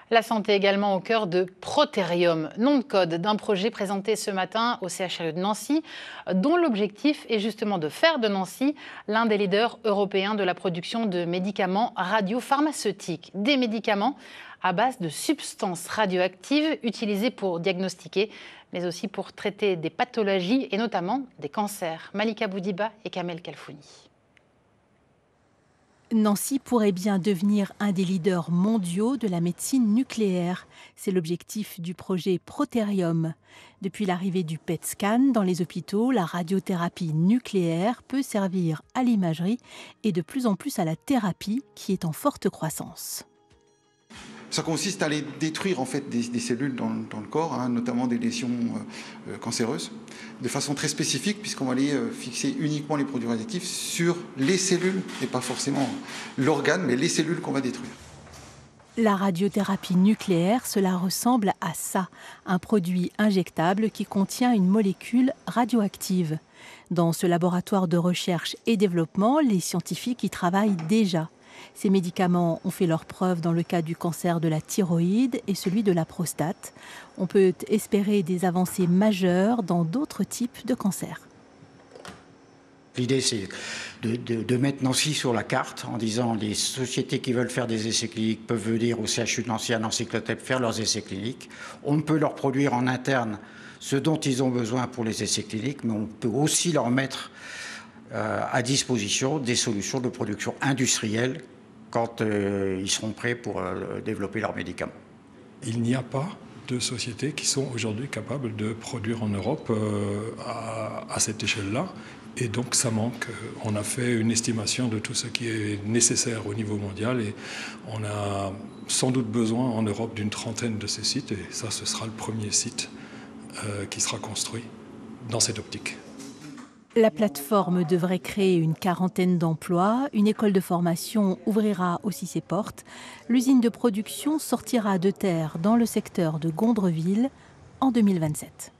La santé également au cœur de Proterium, nom de code d'un projet présenté ce matin au CHRU de Nancy, dont l'objectif est justement de faire de Nancy l'un des leaders européens de la production de médicaments radiopharmaceutiques. Des médicaments à base de substances radioactives utilisées pour diagnostiquer, mais aussi pour traiter des pathologies et notamment des cancers. Malika Boudiba et Kamel Kalfouni. Nancy pourrait bien devenir un des leaders mondiaux de la médecine nucléaire. C'est l'objectif du projet Proterium. Depuis l'arrivée du PET scan dans les hôpitaux, la radiothérapie nucléaire peut servir à l'imagerie et de plus en plus à la thérapie qui est en forte croissance. Ça consiste à aller détruire en fait des cellules dans le corps, notamment des lésions cancéreuses, de façon très spécifique, puisqu'on va aller fixer uniquement les produits radioactifs sur les cellules, et pas forcément l'organe, mais les cellules qu'on va détruire. La radiothérapie nucléaire, cela ressemble à ça, un produit injectable qui contient une molécule radioactive. Dans ce laboratoire de recherche et développement, les scientifiques y travaillent déjà. Ces médicaments ont fait leurs preuves dans le cas du cancer de la thyroïde et celui de la prostate. On peut espérer des avancées majeures dans d'autres types de cancers. L'idée, c'est de mettre Nancy sur la carte en disant les sociétés qui veulent faire des essais cliniques peuvent venir au CHU de Nancy, à Nancy-Clotet, faire leurs essais cliniques. On peut leur produire en interne ce dont ils ont besoin pour les essais cliniques, mais on peut aussi leur mettre à disposition des solutions de production industrielle quand ils seront prêts pour développer leurs médicaments. Il n'y a pas de sociétés qui sont aujourd'hui capables de produire en Europe à cette échelle-là. Et donc ça manque. On a fait une estimation de tout ce qui est nécessaire au niveau mondial et on a sans doute besoin en Europe d'une trentaine de ces sites. Et ça, ce sera le premier site qui sera construit dans cette optique. La plateforme devrait créer une quarantaine d'emplois. Une école de formation ouvrira aussi ses portes. L'usine de production sortira de terre dans le secteur de Gondreville en 2027.